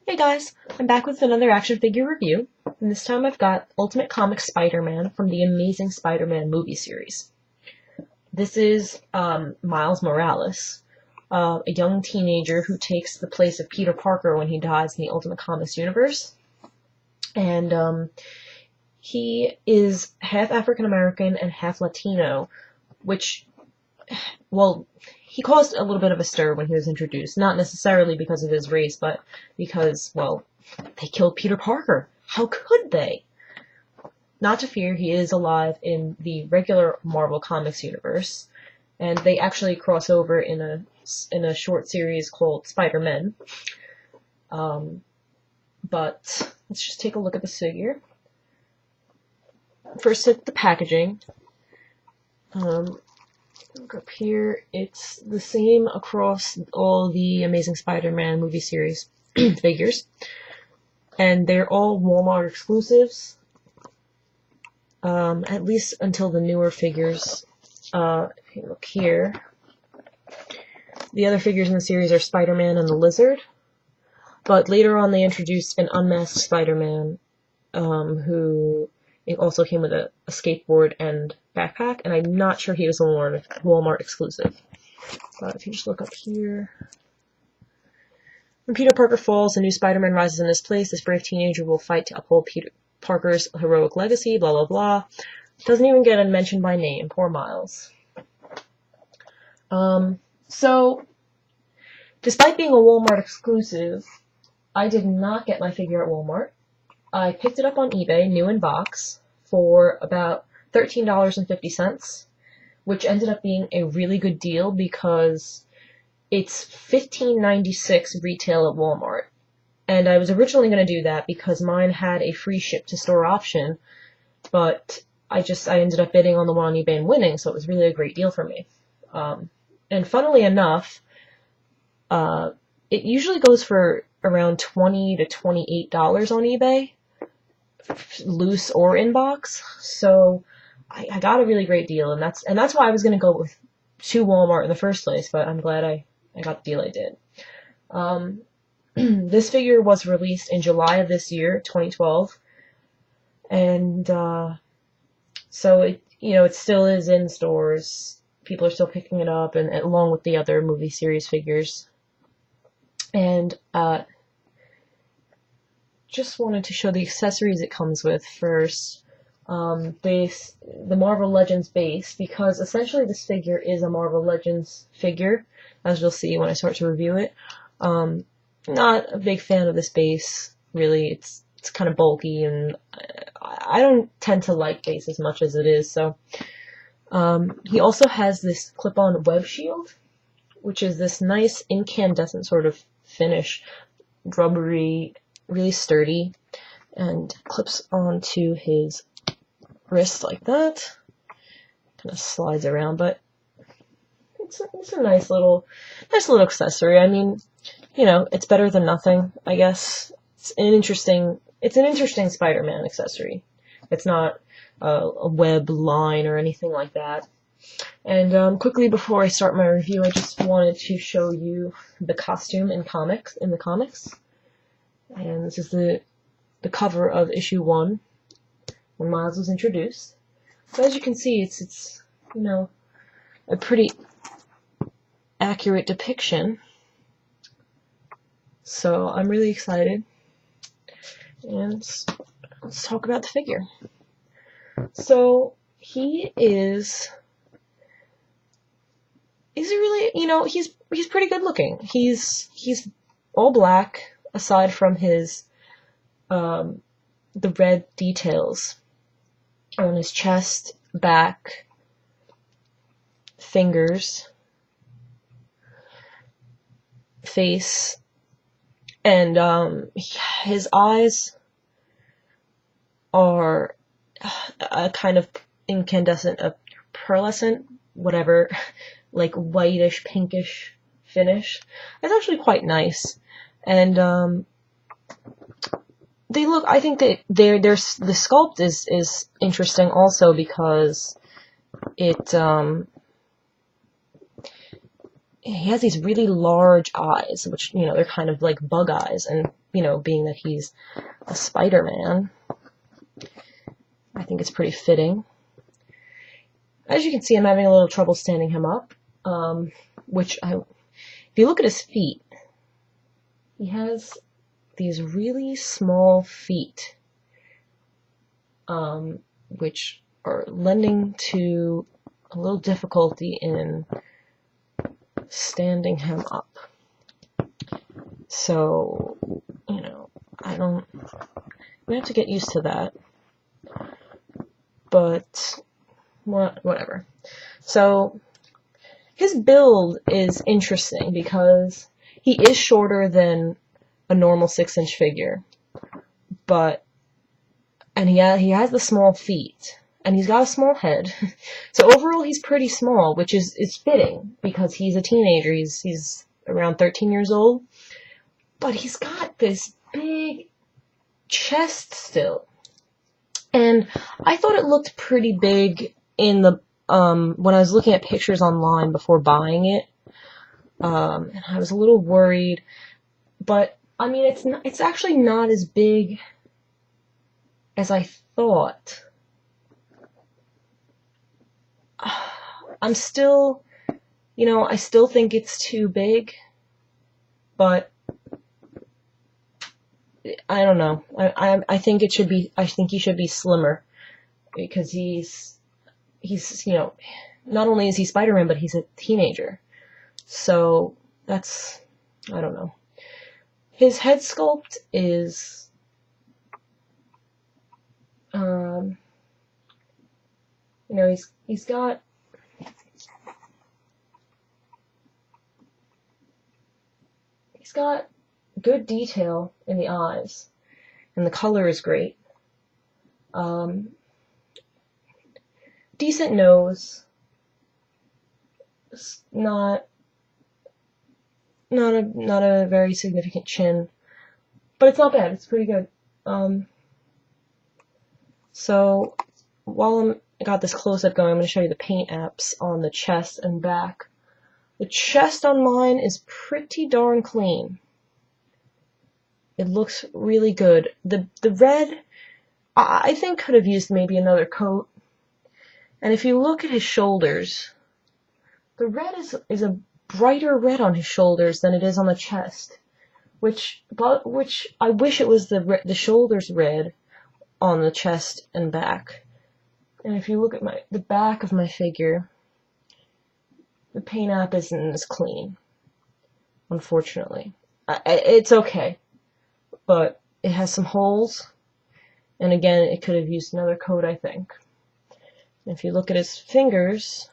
Hey guys, I'm back with another action figure review, and this time I've got Ultimate Comics Spider-Man from the Amazing Spider-Man movie series. This is Miles Morales, a young teenager who takes the place of Peter Parker when he dies in the Ultimate Comics universe. And he is half African American and half Latino, which, well, he caused a little bit of a stir when he was introduced, not necessarily because of his race, but because, well, they killed Peter Parker. How could they? Not to fear, he is alive in the regular Marvel Comics universe, and they actually cross over in a short series called Spider-Man. But let's just take a look at this figure. First, at the packaging. Look up here, it's the same across all the Amazing Spider-Man movie series figures. And they're all Walmart exclusives. At least until the newer figures. If you look here, the other figures in the series are Spider-Man and the Lizard. But later on they introduced an unmasked Spider-Man, who it also came with a skateboard and backpack, and I'm not sure he was a Walmart exclusive. But if you just look up here, when Peter Parker falls, a new Spider-Man rises in his place. This brave teenager will fight to uphold Peter Parker's heroic legacy, blah, blah, blah. Doesn't even get mentioned by name. Poor Miles. So, despite being a Walmart exclusive, I did not get my figure at Walmart. I picked it up on eBay, new in box, for about $13.50, which ended up being a really good deal because it's $15.96 retail at Walmart. And I was originally going to do that because mine had a free ship to store option, but I ended up bidding on the one on eBay and winning, so it was really a great deal for me. And funnily enough, it usually goes for around $20 to $28 on eBay, loose or in box. So I got a really great deal, and that's why I was gonna go to Walmart in the first place. But I'm glad I got the deal I did. This figure was released in July of this year, 2012, and so it still is in stores. People are still picking it up, and along with the other movie series figures. And just wanted to show the accessories it comes with first. The Marvel Legends base, because essentially this figure is a Marvel Legends figure, as you'll see when I start to review it. Not a big fan of this base, really. It's kind of bulky, and I don't tend to like base as much as it is, so. He also has this clip-on web shield, which is this nice incandescent sort of finish, rubbery, really sturdy, and clips onto his wrist like that. Kind of slides around, but it's a nice little accessory. I mean, it's better than nothing, I guess. It's an interesting Spider-Man accessory. It's not a web line or anything like that. And quickly before I start my review, I just wanted to show you the costume in the comics. And this is the cover of issue 1 when Miles was introduced. So as you can see, it's a pretty accurate depiction. So I'm really excited. And let's talk about the figure. So he's really, he's pretty good looking. He's all black, aside from his, the red details on his chest, back, fingers, face, and, his eyes are a kind of incandescent, pearlescent, whatever, like whitish, pinkish finish. It's actually quite nice. And I think that the sculpt is interesting also because he has these really large eyes, which, they're kind of like bug eyes, and, you know, being that he's a Spider-Man, I think it's pretty fitting. As you can see, I'm having a little trouble standing him up, if you look at his feet, he has these really small feet, which are lending to a little difficulty in standing him up. So, you know, we have to get used to that. But whatever. So his build is interesting because he is shorter than a normal 6-inch figure, and he has the small feet, and he's got a small head. So overall, he's pretty small, which is fitting because he's a teenager. He's around 13 years old, but he's got this big chest still, and I thought it looked pretty big in the when I was looking at pictures online before buying it, and I was a little worried, but I mean, it's actually not as big as I thought. I'm still, you know, I still think it's too big, but I don't know. I think it should be. I think he should be slimmer because he's you know, not only is he Spider-Man, but he's a teenager. So that's, I don't know. His head sculpt is you know, he's got good detail in the eyes, and the color is great. Decent nose, not a very significant chin, but it's not bad. It's pretty good. So while I got this close-up going, I'm going to show you the paint apps on the chest and back. The chest on mine is pretty darn clean. It looks really good. The red, I think, could have used maybe another coat. And if you look at his shoulders, the red is a brighter red on his shoulders than it is on the chest, which I wish it was the shoulders red on the chest and back. And if you look at the back of my figure, the paint app isn't as clean, unfortunately. It's okay, but it has some holes, and again, it could have used another coat, I think. If you look at his fingers,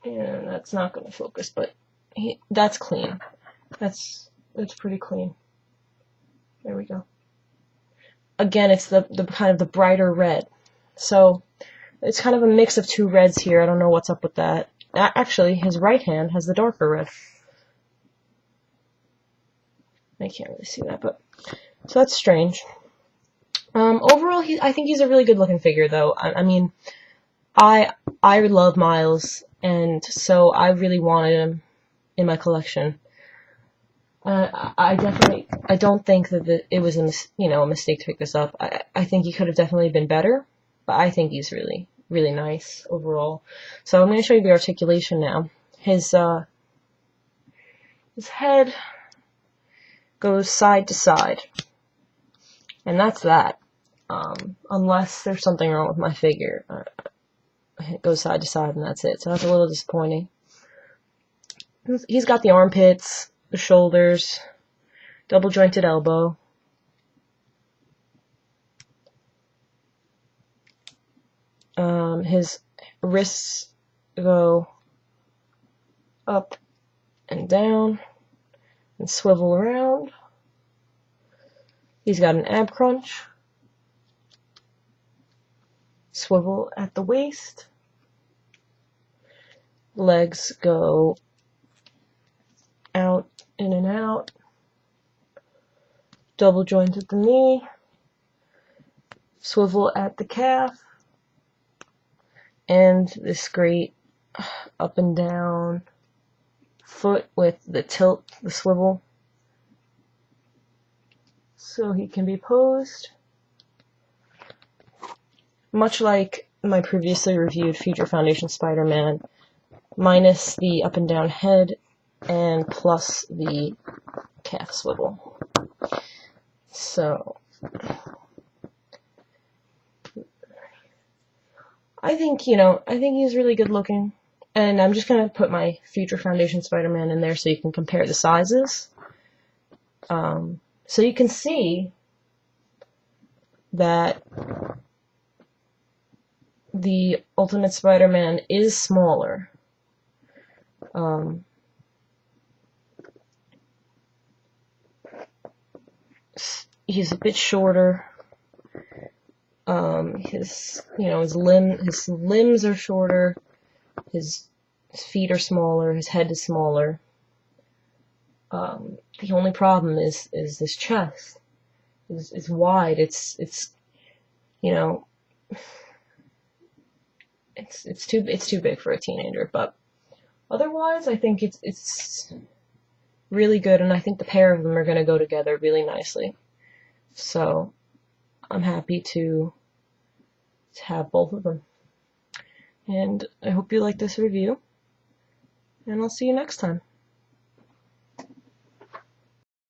and that's not going to focus, but that's clean. That's pretty clean. There we go. Again, it's the kind of the brighter red. So it's kind of a mix of two reds here. I don't know what's up with that. Actually, his right hand has the darker red. I can't really see that, but so that's strange. Overall, I think he's a really good looking figure, though. I mean, I love Miles, and so I really wanted him in my collection. I don't think that it was a mistake to pick this up. I think he could have definitely been better, but I think he's really, really nice overall. So I'm going to show you the articulation now. His head goes side to side, and that's that. Unless there's something wrong with my figure. It goes side to side, and that's it. So that's a little disappointing. He's got the armpits, the shoulders, double jointed elbow. His wrists go up and down and swivel around. He's got an ab crunch. Swivel at the waist. Legs go out, in and out. Double joint at the knee. Swivel at the calf. And this great up and down foot with the tilt, the swivel, so he can be posed. Much like my previously reviewed Future Foundation Spider-Man, minus the up and down head and plus the calf swivel. So I think, I think he's really good looking. And I'm just going to put my Future Foundation Spider-Man in there so you can compare the sizes. So you can see that the Ultimate Spider-Man is smaller. He's a bit shorter. His limbs are shorter. His feet are smaller. His head is smaller. The only problem is this chest. It's wide. It's too big for a teenager. But otherwise, I think it's really good, and I think the pair of them are going to go together really nicely. So I'm happy to have both of them. And I hope you like this review, and I'll see you next time.